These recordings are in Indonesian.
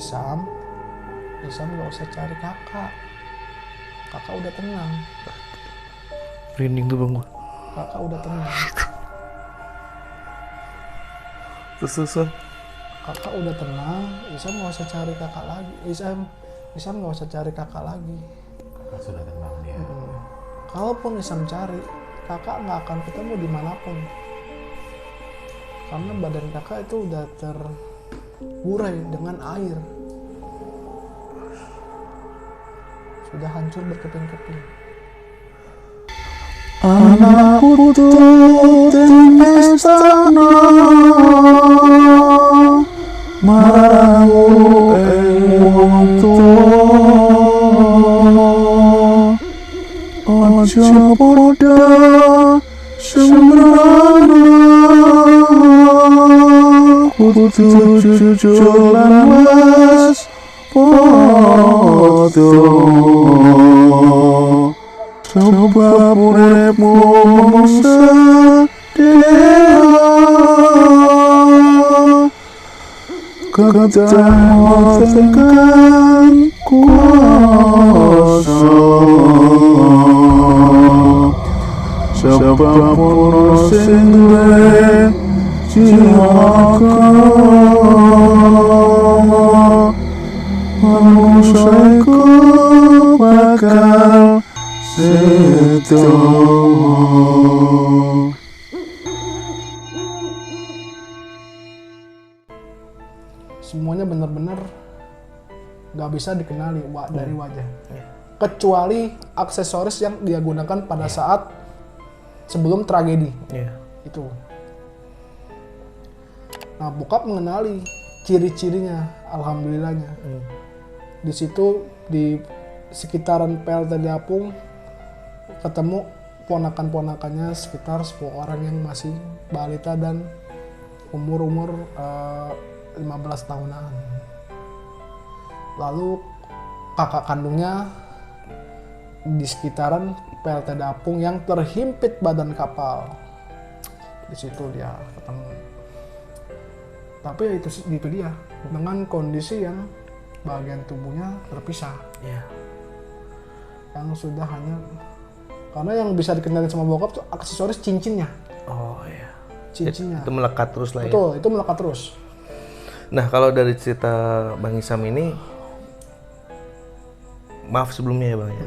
Isam nggak usah cari kakak udah tenang. Merinding tuh bang gua. Kakak udah tenang. Terus. Kakak udah tenang. Isam nggak usah cari kakak lagi. Isam nggak usah cari kakak lagi. Kakak sudah tenang dia. Kalaupun Isam cari, kakak nggak akan ketemu dimanapun. Karena badan kakak itu udah terburai dengan air. Sudah hancur berkeping-keping. Anak putu dan istana marau wong tuwa aja padha sembrana kudu jujur lan was padha sebab uripmu sedih kedatangan kuasa sebab ora sing duwe jiwa manusia iku bakal sedo. Semuanya benar-benar nggak bisa dikenali dari wajah, kecuali aksesoris yang dia gunakan pada saat sebelum tragedi itu. Nah, bokap mengenali ciri-cirinya, alhamdulillahnya. Di situ di sekitaran PLT Apung ketemu ponakan-ponakannya sekitar 10 orang yang masih balita dan umur 15 tahunan. Lalu kakak kandungnya di sekitaran PLT Apung yang terhimpit badan kapal. Di situ dia ketemu. Tapi itu dia dengan kondisi yang bagian tubuhnya terpisah. Yang sudah hanya karena yang bisa dikenali sama bokap tuh aksesoris cincinnya. Cincinnya. Itu melekat terus lah ya. Betul, itu melekat terus. Nah, kalau dari cerita Bang Isam ini, maaf sebelumnya ya Bang ya.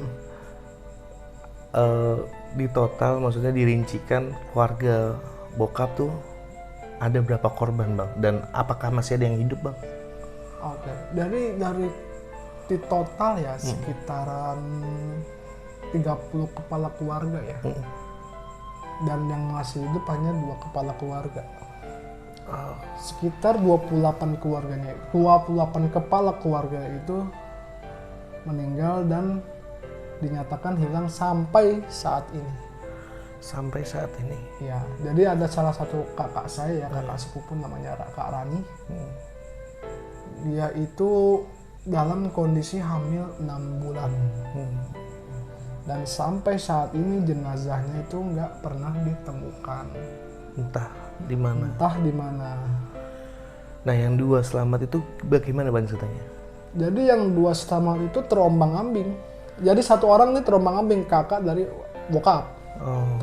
Di total, maksudnya dirincikan keluarga bokap tuh ada berapa korban Bang? Dan apakah masih ada yang hidup Bang? Oke, dari di total ya sekitaran 30 kepala keluarga ya. Dan yang masih hidup hanya 2 kepala keluarga. Sekitar 28 keluarganya, 28 kepala keluarga itu meninggal dan dinyatakan hilang sampai saat ini. Sampai saat ini. Ya, jadi ada salah satu kakak saya, kakak sepupu namanya Kak Rani. Dia itu dalam kondisi hamil 6 bulan. Dan sampai saat ini jenazahnya itu nggak pernah ditemukan. Entah di mana. Nah, yang 2 selamat itu bagaimana Bang ceritanya? Jadi yang 2 selamat itu terombang-ambing. Jadi 1 orang nih terombang-ambing, kakak dari bokap.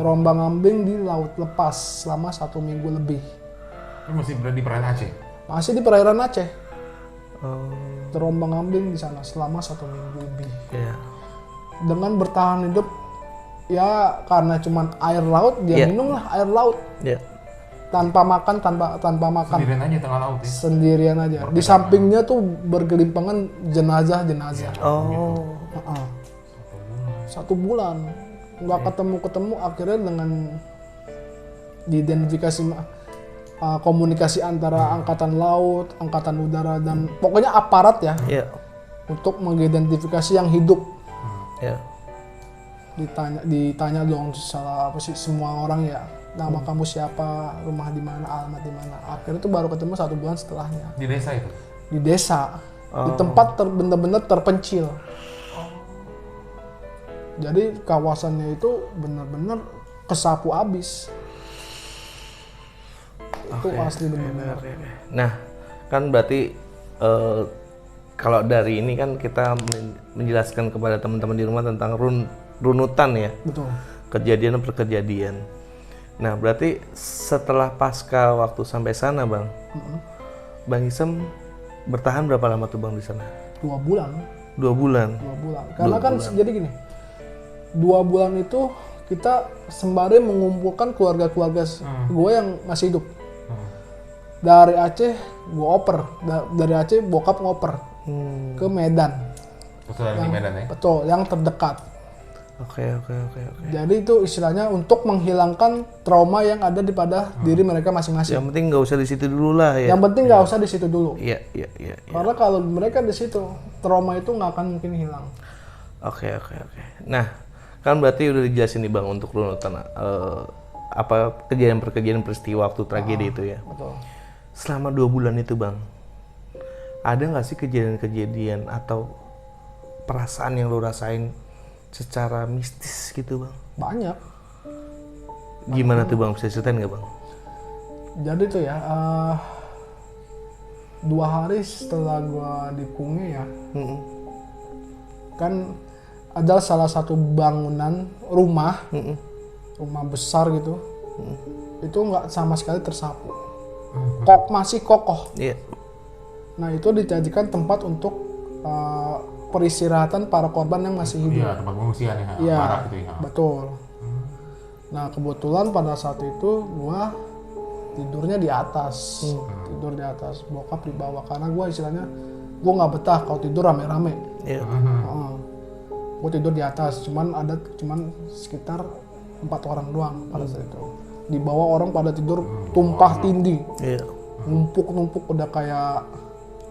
Terombang-ambing di laut lepas selama 1 minggu lebih. Itu masih berada di perairan Aceh? Masih di perairan Aceh. Terombang-ambing di sana selama 1 minggu lebih. Dengan bertahan hidup ya karena cuman air laut, dia minum lah air laut. Tanpa makan, tanpa makan. Sendirian aja tengah laut ya? Sendirian aja. Di sampingnya tuh bergelimpangan jenazah. 1 bulan. Nggak ketemu, akhirnya dengan diidentifikasi komunikasi antara angkatan laut, angkatan udara, dan pokoknya aparat ya. Untuk mengidentifikasi yang hidup. Ditanya dong salah apa sih semua orang ya, nama kamu siapa, rumah di mana, alamat di mana. Akhirnya itu baru ketemu 1 bulan setelahnya. Di desa itu? Di desa, di tempat benar-benar terpencil. Jadi kawasannya itu benar-benar kesapu abis. Itu asli benar-benar. Nah, kan berarti kalau dari ini kan kita menjelaskan kepada teman-teman di rumah tentang runutan ya, Betul. kejadian per kejadian. Nah, berarti setelah pasca waktu sampai sana, Bang, Bang Isem bertahan berapa lama tuh Bang di sana? 2 bulan. 2 bulan. 2 bulan. Karena kan jadi gini, 2 bulan itu kita sembari mengumpulkan keluarga-keluarga gue yang masih hidup. Dari Aceh gue oper, dari Aceh bokap ngoper ke Medan. Betul di Medan ya. Betul, yang terdekat. Oke. Jadi itu istilahnya untuk menghilangkan trauma yang ada pada diri mereka masing-masing. Yang penting nggak usah di situ dulu lah ya. Yang penting nggak usah di situ dulu. Iya. Karena kalau mereka di situ, trauma itu nggak akan mungkin hilang. Oke. Nah, kan berarti udah dijelasin nih Bang untuk runutan apa kejadian per kejadian peristiwa waktu tragedi itu ya. Betul. Selama 2 bulan itu Bang, ada nggak sih kejadian-kejadian atau perasaan yang lo rasain secara mistis gitu Bang? Banyak. Gimana tuh Bang, bisa ceritain nggak Bang? Jadi tuh ya, 2 hari setelah gua di Punge ya, kan ada salah satu bangunan rumah besar gitu, itu nggak sama sekali tersapu, masih kokoh. Iya. Nah itu dijadikan tempat untuk peristirahatan para korban yang masih hidup. Iya, tempat pengungsian ya. Iya, Barat gitu ya. betul. Nah kebetulan pada saat itu gua tidurnya di atas, tidur di atas, bokap di bawah karena gua istilahnya gua nggak betah kalau tidur rame-rame. Iya. Gua tidur di atas, cuman sekitar 4 orang doang pada saat itu. Di bawah orang pada tidur tumpah tindih, Iya. numpuk udah kayak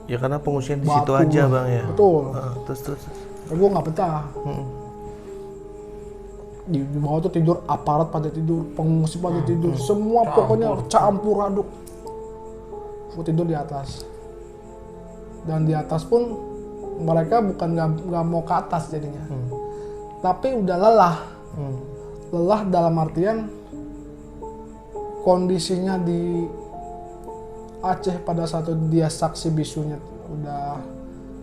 Ya karena pengungsian di batu. situ aja Bang ya. Betul. Terus. Gue nggak betah. Di bawah tuh tidur aparat pada tidur, pengungsi pada tidur, semua pokoknya campur aduk. Gue tidur di atas. Dan di atas pun mereka bukan nggak mau ke atas jadinya, tapi udah lelah. Lelah dalam artian kondisinya di Aceh pada saat itu dia saksi bisunya udah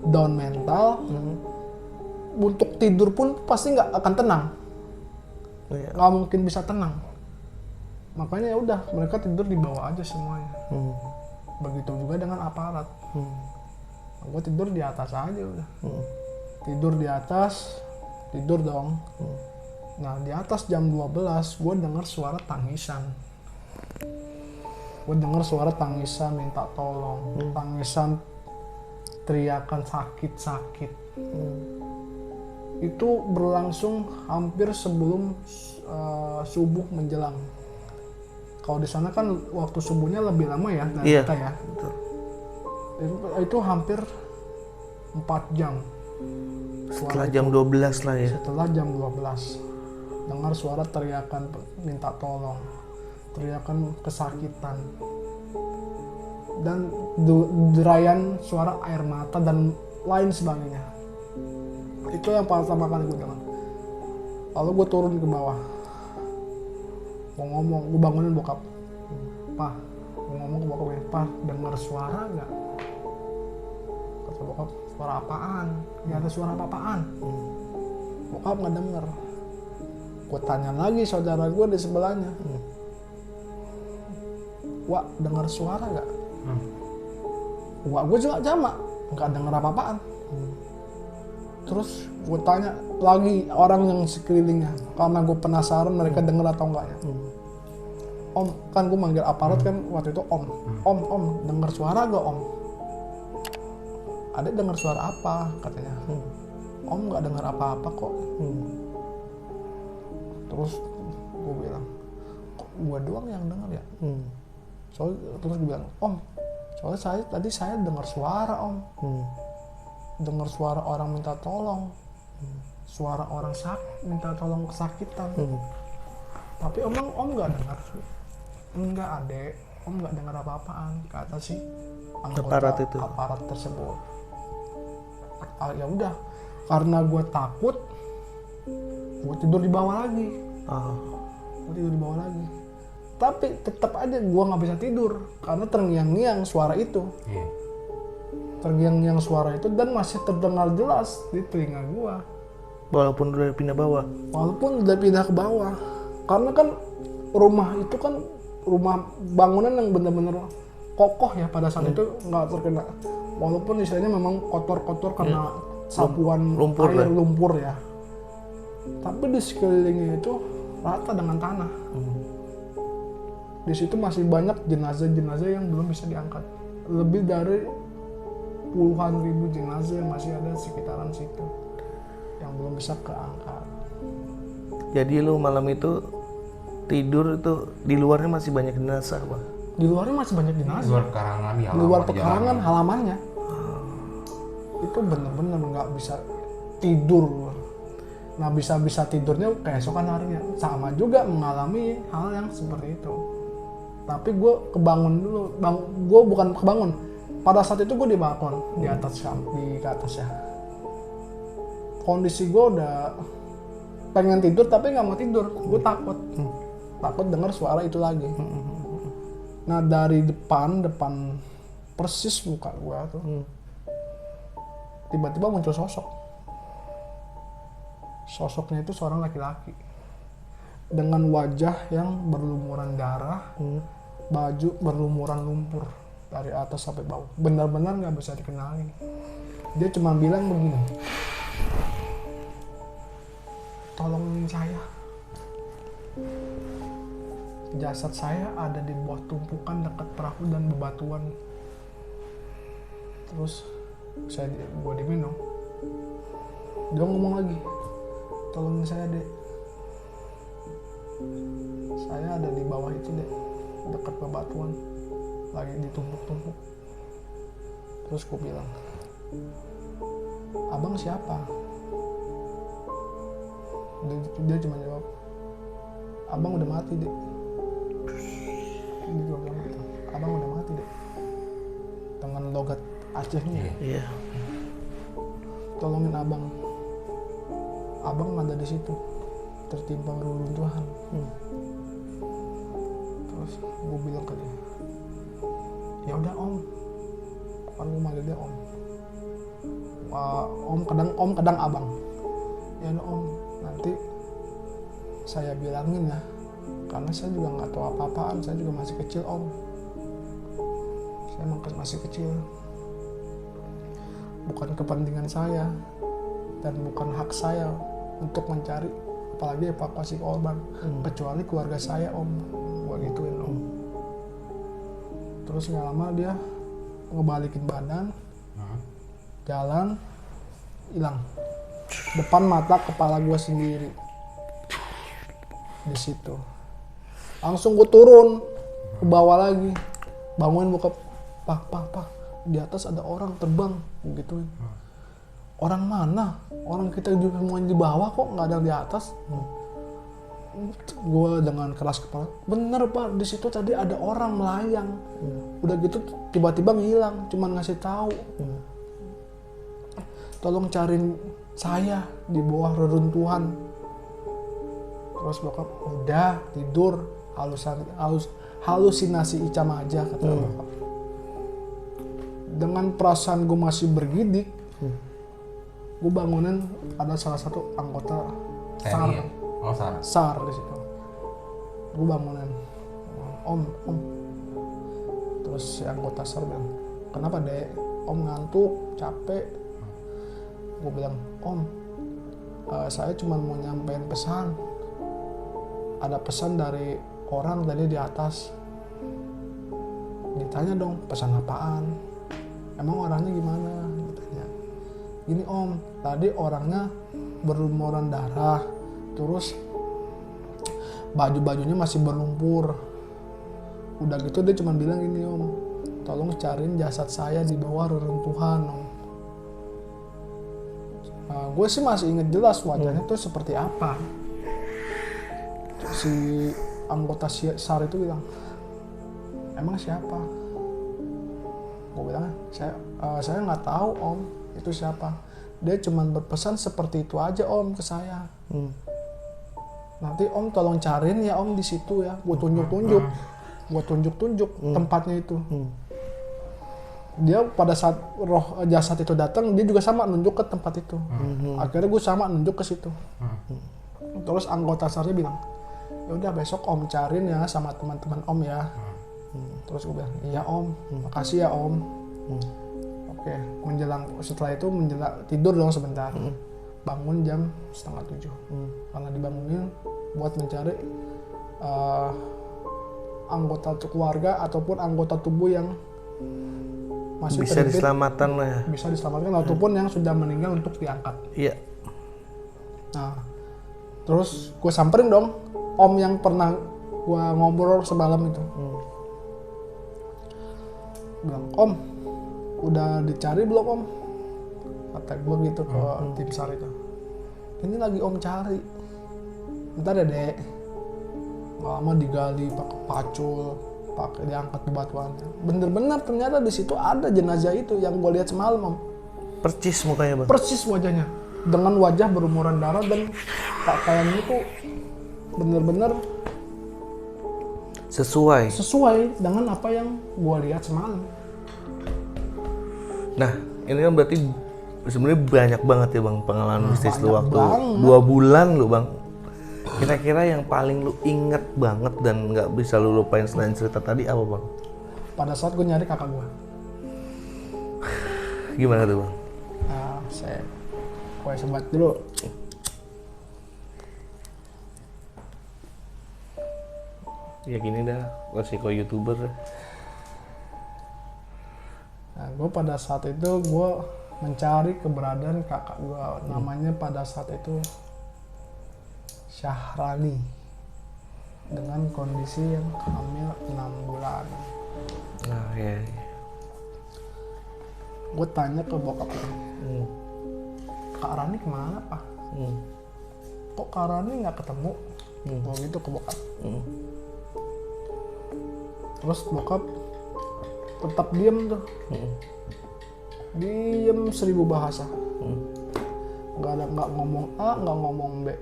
down mental. Untuk tidur pun pasti nggak akan tenang, Iya. nggak mungkin bisa tenang. Makanya ya udah mereka tidur di bawah aja semuanya. Begitu juga dengan aparat. Gue tidur di atas aja udah. Tidur di atas, tidur dong. Nah di atas jam 12 gue dengar suara tangisan. Gue dengar suara tangisan minta tolong, tangisan teriakan sakit. Itu berlangsung hampir sebelum subuh menjelang. Kalau di sana kan waktu subuhnya lebih lama ya dari Iya. kita ya. Betul. Itu hampir 4 jam. Setelah jam 12 lah ya. Setelah jam 12 dengar suara teriakan minta tolong, teriakan kesakitan, dan derayan suara air mata dan lain sebagainya. Itu yang pertama kali gue dengar. Lalu gue turun ke bawah, mau ngomong, gue bangunin bokap. Pak, gue ngomong ke bokapnya, Pak dengar suara nggak? Kata bokap, suara apaan? Nggak ada suara apa-apaan. Bokap nggak denger. Gue tanya lagi saudara gue di sebelahnya, Wak dengar suara nggak? Wak gue juga sama, nggak denger apa-apaan. Terus gue tanya lagi orang yang sekelilingnya, karena gue penasaran mereka denger atau enggaknya. Om, kan gue manggil aparat kan waktu itu om denger suara gak om? Adek denger suara apa katanya? Om nggak denger apa-apa kok. Terus gue bilang, kok gue doang yang denger ya? Terus gue bilang, Om, soalnya tadi saya dengar suara om. Dengar suara orang minta tolong, suara orang minta tolong kesakitan. Tapi om nggak dengar. Enggak adek, om nggak dengar apa-apaan, kata si anggota aparat tersebut. Ya udah, karena gue takut, gue tidur di bawah lagi. Tapi tetap aja gue nggak bisa tidur karena terngiang-ngiang suara itu. Terngiang-ngiang suara itu dan masih terdengar jelas di telinga gua. Walaupun udah pindah bawah. Walaupun udah pindah ke bawah. Karena kan rumah itu kan rumah bangunan yang benar-benar kokoh ya pada saat itu, nggak terkena. Walaupun istilahnya memang kotor-kotor karena sapuan Lumpur air lah. lumpur ya. Tapi di sekelilingnya itu rata dengan tanah. Di situ masih banyak jenazah-jenazah yang belum bisa diangkat. Lebih dari puluhan ribu jenazah yang masih ada di sekitaran situ yang belum bisa keangkat. Jadi lu malam itu tidur itu di luarnya masih banyak jenazah, Bang. Di luarnya masih banyak Di jenazah. luar pekarangan ya. Di luar pekarangan halamannya. Itu bener-bener nggak bisa tidur. Nah bisa tidurnya keesokan harinya. Sama juga mengalami hal yang seperti itu. Tapi gue kebangun dulu. Gue bukan kebangun. Pada saat itu gue di balkon, di atas di ke atas ya. Kondisi gue udah pengen tidur tapi nggak mau tidur. Gue takut dengar suara itu lagi. Nah dari depan persis muka gue tuh, tiba-tiba muncul sosok. Sosoknya itu seorang laki-laki dengan wajah yang berlumuran darah, baju berlumuran lumpur dari atas sampai bawah. Benar-benar nggak bisa dikenali. Dia cuma bilang begini, tolongin saya. Jasad saya ada di bawah tumpukan dekat perahu dan bebatuan. Terus gue diminum. Dia ngomong lagi, tolongin saya dek. Saya ada di bawah itu dek, dekat bebatuan, lagi ditumpuk-tumpuk. Terus gue bilang, abang siapa? Dia cuma jawab, abang udah mati dek. Dia bilang gitu, abang udah mati dek. Dengan logat Acehnya. Iya. Tolongin abang. Abang ada di situ, tertimpa reruntuhan. Terus gue bilang ke dia, ya udah om, kan gue manggil dia om. Om kadang abang. Ya udah om, nanti saya bilangin ya, karena saya juga nggak tahu apa-apaan, saya juga masih kecil om. Saya emang masih kecil. Bukan kepentingan saya dan bukan hak saya untuk mencari apalagi evakuasi korban, kecuali keluarga saya om. Gua gituin om. Terus nggak lama dia ngebalikin badan, jalan, hilang. Depan mata kepala gua sendiri. Di situ. Langsung gua turun ke bawah lagi, bangunin bokap. Pak, di atas ada orang terbang, gituin. Orang mana? Orang kita juga semuanya di bawah kok, nggak ada yang di atas. Gue dengan keras kepala, bener pak, di situ tadi ada orang melayang. Udah gitu tiba-tiba ngilang, cuman ngasih tahu. Tolong cariin saya di bawah reruntuhan. Terus bokap, udah tidur, halusinasi Icam aja kata bokap. Dengan perasaan gue masih bergidik, gue bangunin ada salah satu anggota SAR. Oh, SAR. SAR di situ. Gue bangunin, om. Terus si anggota SAR bilang, kenapa dek? Om ngantuk, capek. Gue bilang, om, saya cuma mau nyampein pesan. Ada pesan dari orang tadi di atas. Ditanya dong, pesan apaan? Emang orangnya gimana? Ditanya. Gini om, tadi orangnya berlumuran darah, terus baju-bajunya masih berlumpur. Udah gitu dia cuma bilang gini om, tolong cariin jasad saya di bawah reruntuhan om. Nah, gue sih masih inget jelas wajahnya tuh seperti apa. Si anggota SAR itu bilang, emang siapa? Gue bilang, saya nggak tahu om, itu siapa. Dia cuma berpesan seperti itu aja om ke saya. Nanti om tolong cariin ya om di situ ya. Gue tunjuk-tunjuk tempatnya itu. Dia pada saat roh jasad itu datang, dia juga sama nunjuk ke tempat itu. Akhirnya gue sama nunjuk ke situ. Terus anggota SAR-nya bilang, ya udah besok Om cariin ya sama teman-teman Om ya. Terus gue bilang, iya Om, makasih ya Om. Oke, setelah itu tidur dong sebentar. Bangun jam 6:30. Karena dibangunin buat mencari anggota keluarga ataupun anggota tubuh yang masih Bisa terjepit, diselamatkan lah ya. bisa diselamatkan ataupun yang sudah meninggal untuk diangkat. Iya. Nah, terus gue samperin dong Om yang pernah gue ngobrol semalam itu. Bilang, Om, udah dicari belum Om? Kata gue gitu ke tim SAR itu. Ini lagi Om cari. Ntar ya Dek. Gak lama digali pakai pacul, pakai diangkat bebatuannya. Bener-bener ternyata di situ ada jenazah itu yang gue lihat semalam Om. Percis mukanya bang. Persis wajahnya, dengan wajah berumuran darah dan pakaiannya itu bener-bener sesuai dengan apa yang gue lihat semalam. Nah ini kan berarti sebenarnya banyak banget ya bang pengalaman mistis lu waktu banget. 2 bulan lu bang. Kira-kira yang paling lu inget banget dan nggak bisa lu lupain selain cerita tadi apa bang? Pada saat gue nyari kakak gue. Gimana tuh bang? Nah, saya sebat dulu. Ya gini dah, resiko YouTuber. Nah, gue pada saat itu gue mencari keberadaan kakak gue. Namanya pada saat itu Syahrani, dengan kondisi yang hamil 6 bulan. Nah ya. Gue tanya ke bokapnya, Kak Rani kemana Pak? Kok Kak Rani nggak ketemu? Gue gitu ke bokap. Terus bokap tetap diem tuh. Diem 1000 bahasa. Nggak ngomong A, nggak ngomong B.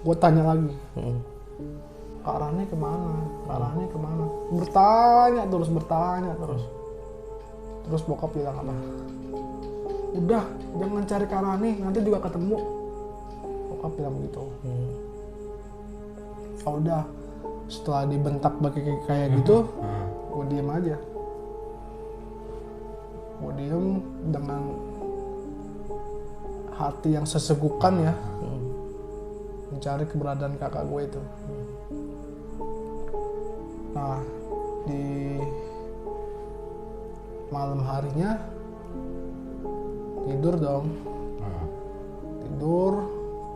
Gue tanya lagi, Kak Rani kemana? Kak Rani kemana? Bertanya terus. Terus bokap bilang apa? Udah, jangan cari Kak Rani, nanti juga ketemu. Bokap bilang begitu. Oh, udah, setelah dibentak kayak gitu, gue diem aja. Gue diem dengan hati yang sesegukan ya. Mencari keberadaan kakak gue itu. Nah, di malam harinya tidur dong. Tidur,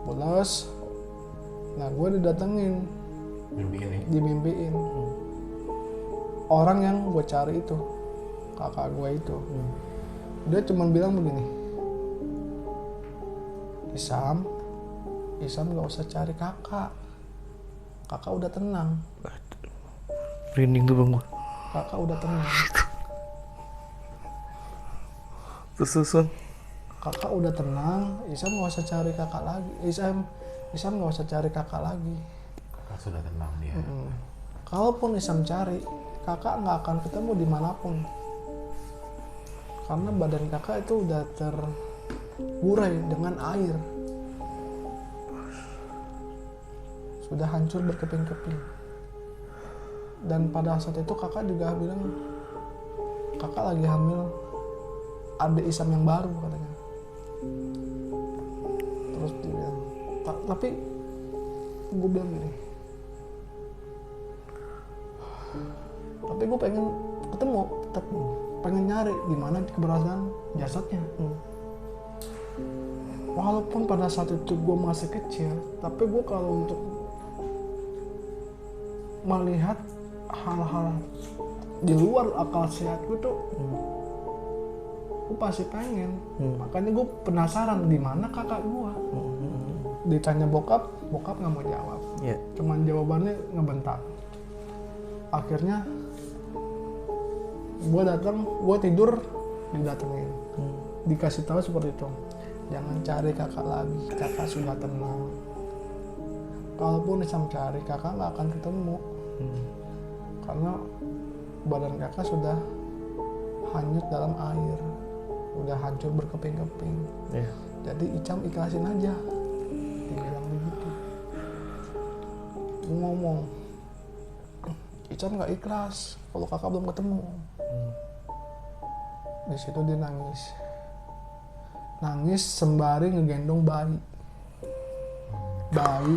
pulas. Nah, gue didatengin, dimimpiin. Orang yang gue cari itu, kakak gue itu. Dia cuma bilang begini, Isam gak usah cari kakak udah tenang. Merinding tuh bang gua. Kakak udah tenang. Terus bang. Kakak udah tenang, Isam gak usah cari kakak lagi. Isam gak usah cari kakak lagi. Kakak sudah tenang dia. Kalaupun Isam cari, kakak gak akan ketemu dimanapun. Karena badan kakak itu udah terburai dengan air. Sudah hancur berkeping-keping. Dan pada saat itu kakak juga bilang, kakak lagi hamil adik Isam yang baru katanya. Terus dia bilang, tapi gue bilang gini, tapi gue pengen ketemu, pengen nyari di mana keberadaan jasadnya. Walaupun pada saat itu gue masih kecil, tapi gue kalau untuk melihat hal-hal di luar akal sehat gue tuh, gue pasti pengen. Makanya gue penasaran di mana kakak gue. Ditanya bokap nggak mau jawab. Cuman jawabannya ngebentak. Akhirnya gue tidur didatengin. Dikasih tahu seperti itu, jangan cari kakak lagi, kakak sudah tenang. Kalaupun Isam cari, kakak nggak akan ketemu. Karena badan kakak sudah hanyut dalam air, udah hancur berkeping-keping. Iya. Jadi Icam ikhlasin aja, dibilang begitu. Gue ngomong, Icam nggak ikhlas kalau kakak belum ketemu. Di situ dia nangis sembari ngegendong bayi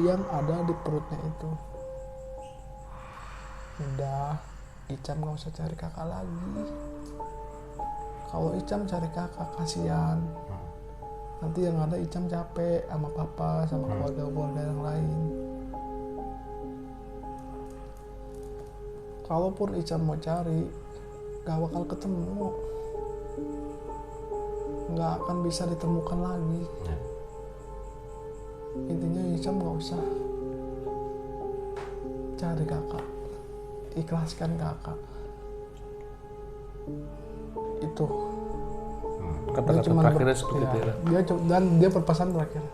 yang ada di perutnya itu. Udah, Icam nggak usah cari kakak lagi. Kalau Icam cari kakak kasihan. Nanti yang ada Icam capek sama papa, sama keluarga-keluarga yang lain. Kalaupun Icam mau cari, gak bakal ketemu. Gak akan bisa ditemukan lagi. Intinya Icam gak usah cari kakak. Ikhlaskan kakak. Itu. Kata-kata terakhirnya seperti itu ya. Dia berpesan terakhir,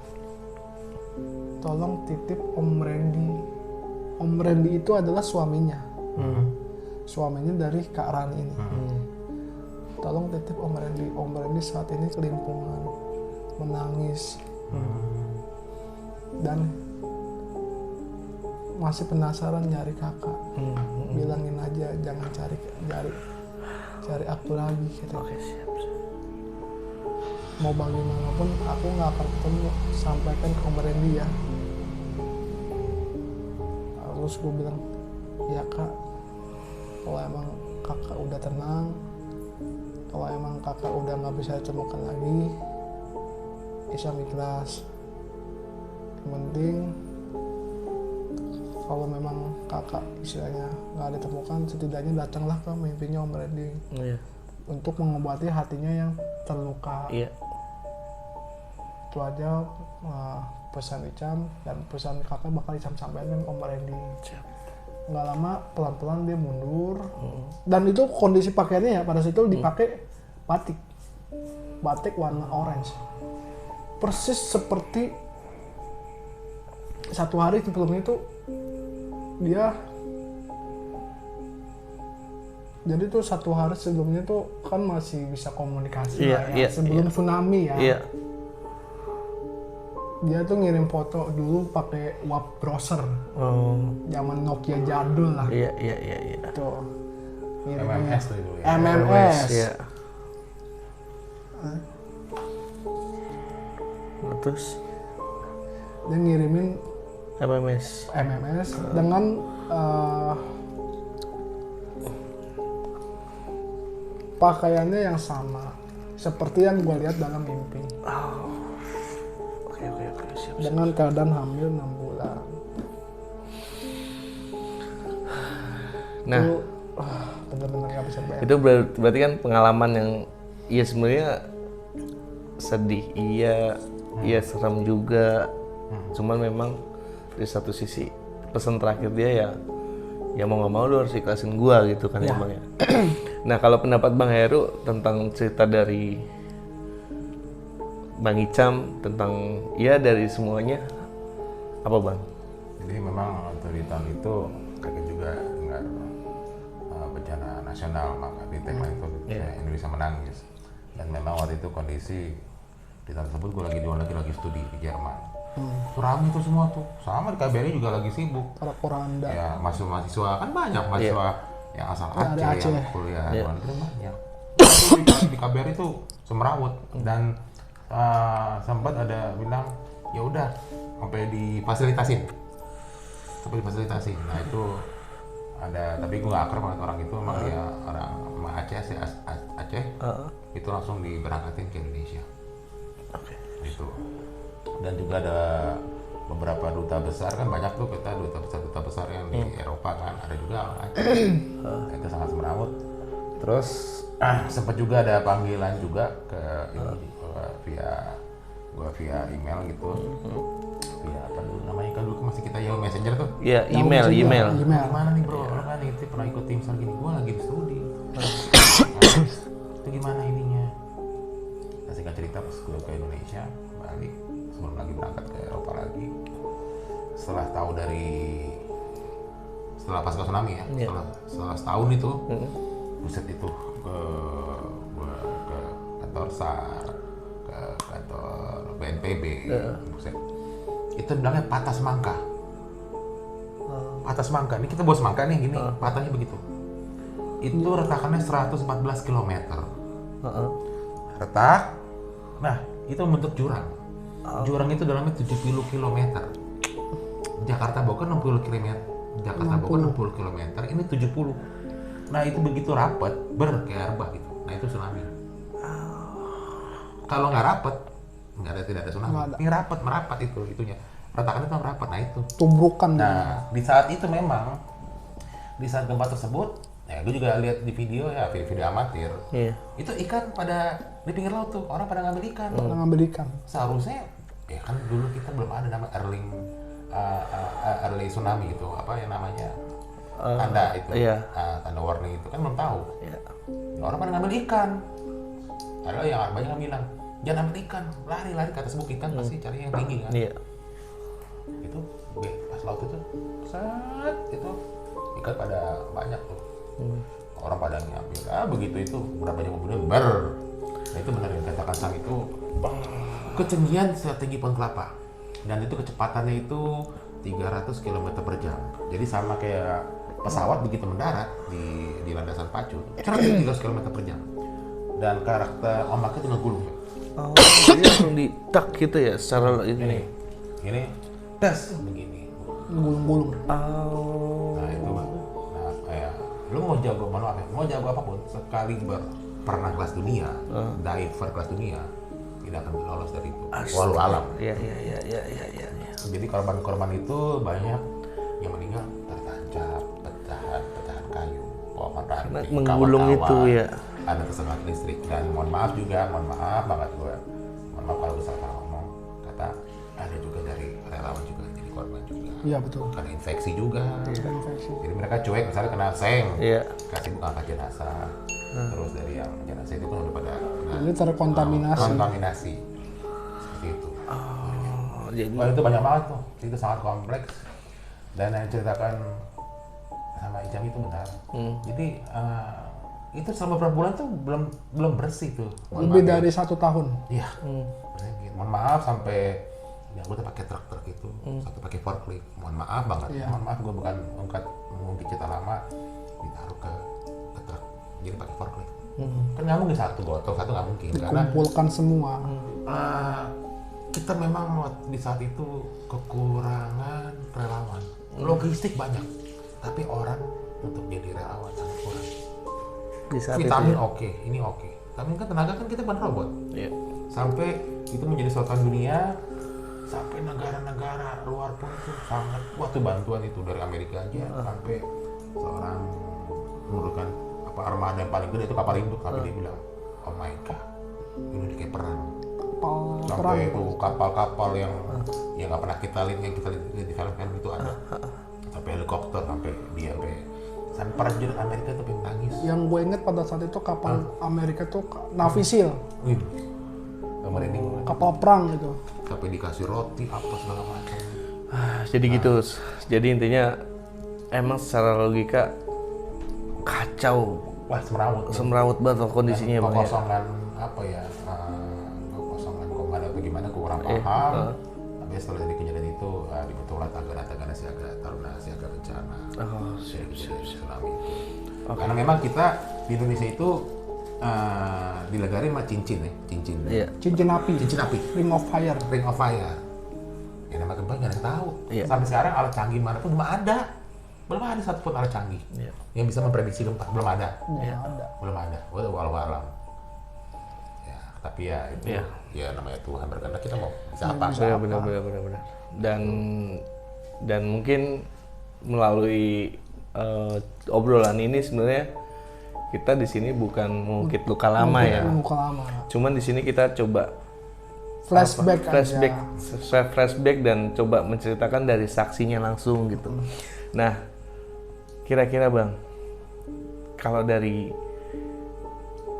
tolong titip Om Randy. Om Randy itu adalah suaminya, suaminya dari Kak Rani ini. Tolong titip Om Randy. Om Randy saat ini kelimpungan, menangis, dan masih penasaran nyari kakak. Bilangin aja jangan cari aku lagi. Oke, siap. Mau bagaimanapun aku nggak akan ketemu, sampaikan ke Om Randy ya. Terus gue bilang, ya kak, kalau emang kakak udah tenang, kalau emang kakak udah nggak bisa ditemukan lagi, Icam ikhlas. Yang penting kalau memang kakak istilahnya nggak ditemukan, setidaknya datanglah ke mimpinya Om Randy. Iya. Untuk mengobati hatinya yang terluka. Iya. Itu aja pesan Icam, dan pesan kakak bakal Icam sampaikan ke Om Randy. Nggak lama pelan-pelan dia mundur. Dan itu kondisi pakaiannya ya pada situ dipakai batik warna orange, persis seperti satu hari sebelumnya itu dia. Jadi tuh satu hari sebelumnya tuh kan masih bisa komunikasi lah ya, sebelum tsunami ya. Iya. Dia tuh ngirim foto dulu pakai web browser. Zaman Nokia jadul lah. Iya. Tuh. MMS tuh itu ya. MMS. Iya. Terus Dia ngirimin MMS dengan pakaiannya yang sama seperti yang gue lihat dalam mimpi. Oke, siap. Dengan keadaan hamil 6 bulan. Nah, Itu benar-benar gak bisa bayar. itu berarti kan pengalaman yang iya sebenarnya sedih, iya serem juga. Cuman memang di satu sisi pesan terakhir dia ya mau nggak mau lu harus ikhlasin gua gitu kan ya Bang ya. Nah, kalau pendapat Bang Heru tentang cerita dari Bang Icam tentang dari semuanya apa Bang? Jadi memang di tahun itu mereka juga dengar bencana nasional, maka di tagline itu Indonesia menangis. Dan memang waktu itu kondisi di tahun tersebut gue lagi di luar negeri, lagi studi di Jerman. Itu ramai tuh semua tuh, sama di KBRI juga lagi sibuk. Para poranda. Ya mahasiswa kan banyak mahasiswa yang asal Aceh, yang kuliah di luar negeri banyak. Di KBRI itu semrawut dan sempat ada bilang ya udah sampai difasilitasin. Nah itu ada, tapi gue gak akrab sama orang itu, emang dia orang Aceh, itu langsung diberangkatin ke Indonesia. Itu. Dan juga ada beberapa duta besar, kan banyak tuh kita duta besar yang di Eropa kan, ada juga orang Aceh. Itu sangat semrawut. Terus sempat juga ada panggilan juga ke ini via email gitu. Via apa dulu namanya, kan dulu masih kita Yahoo Messenger tuh. Iya, email. Gimana nih bro, lo kan itu pernah ikut tim gini, gue lagi di studi. Itu gimana ininya? Nah, singkat cerita pas gue ke Indonesia, balik sebelum lagi berangkat ke Eropa lagi. Setelah pasca tsunami ya, setelah setahun itu, buset itu kantor SAR, ke kantor BNPB, buset. Itu bilangnya patah semangka. Patah semangka, ini kita bawa semangka nih gini, patahnya begitu. Itu retakannya 114 km. Retak, nah itu membentuk jurang. Jurang itu dalamnya 70 km. Jakarta Bogor 60 km. Jakarta Bogor 60 km, ini 70. Nah itu begitu rapat, kayak rebah gitu. Nah itu tsunami. Kalau nggak rapat, tidak ada tsunami. Ini rapat, merapat itunya. Retakannya itu merapat, nah itu. Tumbukan. Nah di saat itu memang, di saat gempa tersebut, ya gue juga lihat di video ya, video amatir. Iya. Itu ikan pada di pinggir laut tuh, orang pada ngambil ikan. Ngambil ikan. Seharusnya, ya kan dulu kita belum ada nama early tsunami gitu, apa yang namanya tanda itu, iya. Tanda warning itu kan belum tahu. Iya. Orang pada ngambil ikan. Ada yang banyak yang bilang jangan ambil ikan, lari ke atas bukit kan pasti cari yang tinggi kan. Iya. Itu pas laut itu, saat itu ikan pada banyak tuh. Orang pada ngambil. Begitu itu berapa jam kemudian Nah itu benar yang katakan Sam itu ketinggian setinggi pohon kelapa. Dan itu kecepatannya itu 300 km per jam. Jadi sama kayak pesawat begitu mendarat di landasan pacu, 300 km per jam. Dan karakter ombaknya tinggal gulung. Oh, jadi langsung ditak gitu ya secara ini. Ini tes begini. Gulung-gulung. Oh. Nah itu, nah kayak lu mau jago apapun, sekali pernah kelas dunia, diver kelas dunia, tidak akan lolos dari itu. Walau alam. Iya. Jadi korban-korban itu banyak yang meninggal tertancap, pecahan kayu, pohon ranting, menggulung itu ya. Ada tersengat listrik. Dan mohon maaf banget gue. Mohon maaf kalau gue salah ngomong. Kata ada juga dari relawan juga jadi korban juga. Iya betul. Karena infeksi juga. Infeksi. Jadi mereka cuek misalnya kena seng, Iya. kasih angkat jenazah. Terus dari yang jenazah itu kan udah pada Jadi terkontaminasi. kontaminasi. Seperti itu. Jadi Wah itu banyak banget tuh, itu sangat kompleks. Dan yang diceritakan sama Ijam itu benar. Jadi itu selama beberapa bulan tuh belum bersih tuh. Lebih dari 1 tahun. Iya. Mohon maaf sampai ya gue tuh pakai truk itu, sampai pakai forklift. Mohon maaf banget. Iya. Mohon maaf gue bukan mengungkit cerita lama ditaruh ke truk. Jadi pakai forklift. Kan nggak mungkin satu gotong, satu nggak mungkin. Karena Dikumpulkan semua. kita memang di saat itu kekurangan relawan. Logistik banyak, tapi orang untuk jadi relawan sangat kurang. di saat Vitamin itu. oke, ini oke. Tapi kan tenaga kan kita bukan robot. Iya. Sampai itu menjadi sorotan dunia, sampai negara-negara luar pun itu sangat kuat tuh bantuan itu dari Amerika aja sampai seorang menurunkan apa armada yang paling gede itu kapal induk sampai dia bilang, oh my god, ini kayak perang. Sampai itu kapal-kapal yang nggak pernah kita lihat, yang kita lihat di film-film itu ada. Sampai helikopter, sampai prajurit Amerika itu pengen nangis. Yang gue inget pada saat itu kapal Amerika tuh Navy SEAL, Merinding. kapal perang gitu. Sampai dikasih roti apa segala macam. Jadi gitu. Jadi intinya emang secara logika kacau, Wah semrawut. semrawut banget kondisinya bang ya. Kekosongan apa ya? Kekosongan komando atau gimana? Kurang paham. Tapi setelah jadi kejadian itu dibentuklah Tagana Siaga Taruna Siaga Bencana. Oh, siap. Tsunami itu. Karena memang kita di Indonesia itu dilegarin sama cincin. Iya. Cincin api, Cincin api. Ring of Fire. Ring of Fire. Ya nama gempa nggak ada yang tahu. Iya. Sampai sekarang alat canggih mana pun belum ada satupun alat canggih Iya. yang bisa memprediksi gempa. Belum ada. Belum ada. Walau alam. Ya, tapi ya itu Iya. ya namanya Tuhan berkehendak, kita mau bisa apa? Benar. Dan mungkin melalui obrolan ini sebenarnya kita di sini bukan mengungkit luka lama ya. Luka lama. Cuman di sini kita coba flashback dan coba menceritakan dari saksinya langsung gitu. Nah, kira-kira Bang, kalau dari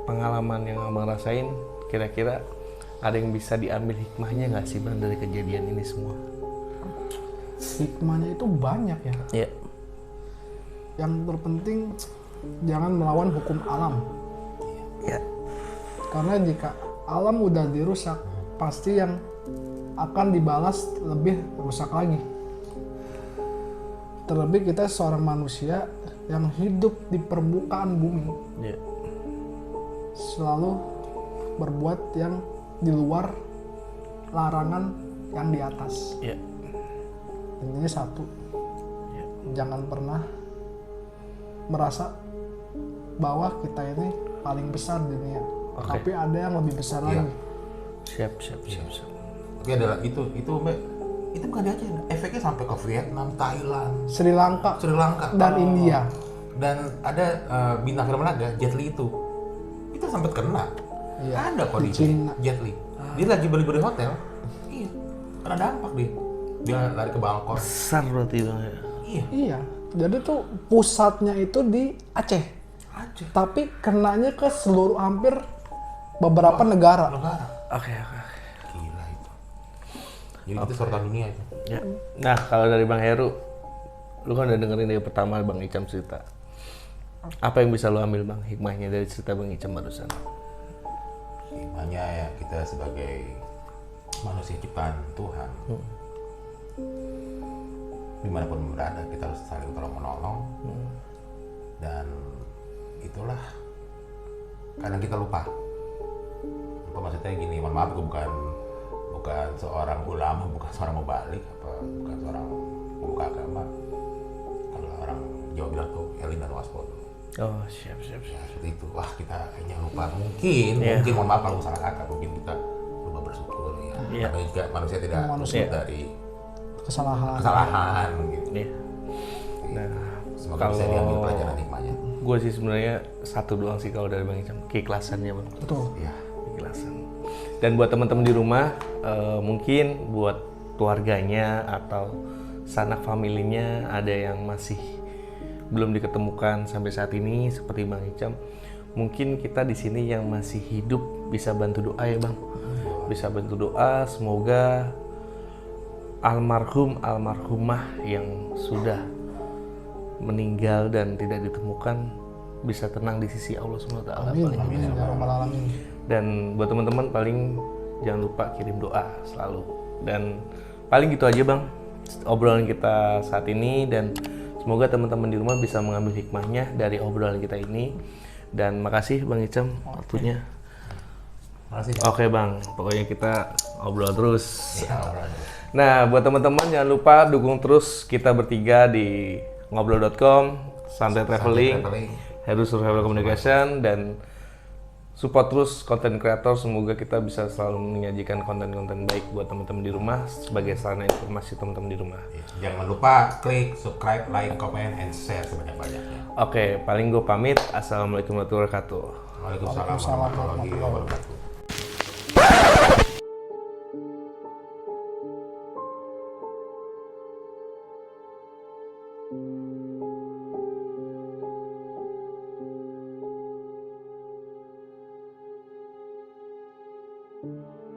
pengalaman yang Abang rasain, kira-kira ada yang bisa diambil hikmahnya nggak sih Bang dari kejadian ini semua? Hikmahnya itu banyak ya. Iya. Yang terpenting jangan melawan hukum alam. Iya. Karena jika alam udah dirusak, pasti yang akan dibalas lebih rusak lagi. Terlebih kita seorang manusia yang hidup di permukaan bumi, Iya. selalu berbuat yang di luar larangan yang di atas. Iya. Intinya satu, jangan pernah merasa bahwa kita ini paling besar di dunia. Oke. Tapi ada yang lebih besar Iya. lagi. Siap. Tapi adalah itu Mbak, itu bukan di Aceh, efeknya sampai ke Vietnam, Thailand, Sri Lanka Sri Lanka dan India. dan ada bintang film laga Jet Li itu sempat kena. Iya, Ada kok di di Cina. Jet Li. Dia lagi beli hotel. Iya. Kena dampak dia lari ke Bangkok. Besar berarti bang ya. Iya. Iya. Jadi tuh pusatnya itu di Aceh. Aceh. Tapi kenanya ke seluruh hampir beberapa negara. Oke. Gila itu. Jadi itu sorotan dunia itu. Ya. Nah kalau dari Bang Heru, lu kan udah dengerin dari pertama Bang Icam cerita. Apa yang bisa lu ambil Bang hikmahnya dari cerita Bang Icam barusan? Hikmahnya ya kita sebagai manusia ciptaan Tuhan, dimanapun berada kita harus saling tolong menolong, dan itulah kadang kita lupa. Maksudnya gini, mohon maaf, gue bukan seorang ulama, bukan seorang mubalik, bukan seorang pemuka agama. Kalau orang Jawa bilang tuh elin dan waspada. Oh siap. Ya, seperti itu. Wah, kita kayaknya lupa. Mungkin mohon maaf kalau salah kata, mungkin kita lupa bersyukur ya. Iya. Namanya juga manusia tidak Manusia. luput dari Kesalahan. gitu. Iya. Nah, Semoga bisa diambil pelajaran hikmahnya. gue sih sebenarnya satu doang sih kalau dari Bang Icam, keikhlasannya Bang. Betul. Ya. Keikhlasan. Dan buat teman-teman di rumah, mungkin buat keluarganya atau sanak familinya ada yang masih belum diketemukan sampai saat ini seperti Bang Icam. Mungkin kita di sini yang masih hidup bisa bantu doa ya Bang. Bisa bantu doa, semoga almarhumah yang sudah meninggal dan tidak ditemukan bisa tenang di sisi Allah SWT. Amin. Ya Rabbal Alamin. Dan buat teman-teman paling jangan lupa kirim doa selalu. Dan paling gitu aja Bang obrolan kita saat ini, dan semoga teman-teman di rumah bisa mengambil hikmahnya dari obrolan kita ini. Dan makasih Bang Icam waktunya. Makasih. Oke Bang, pokoknya kita ngobrol terus. Ya, obrolan. Nah, buat teman-teman jangan lupa dukung terus kita bertiga di ngobrol.com, Santai Traveling, Heru Survival Communication, dan support terus konten kreator. Semoga kita bisa selalu menyajikan konten-konten baik buat teman-teman di rumah sebagai sarana informasi teman-teman di rumah. Jangan lupa klik subscribe, like, comment, and share sebanyak-banyaknya. Oke, paling gue pamit. Assalamualaikum warahmatullahi wabarakatuh. Waalaikumsalam warahmatullahi wabarakatuh. Thank you.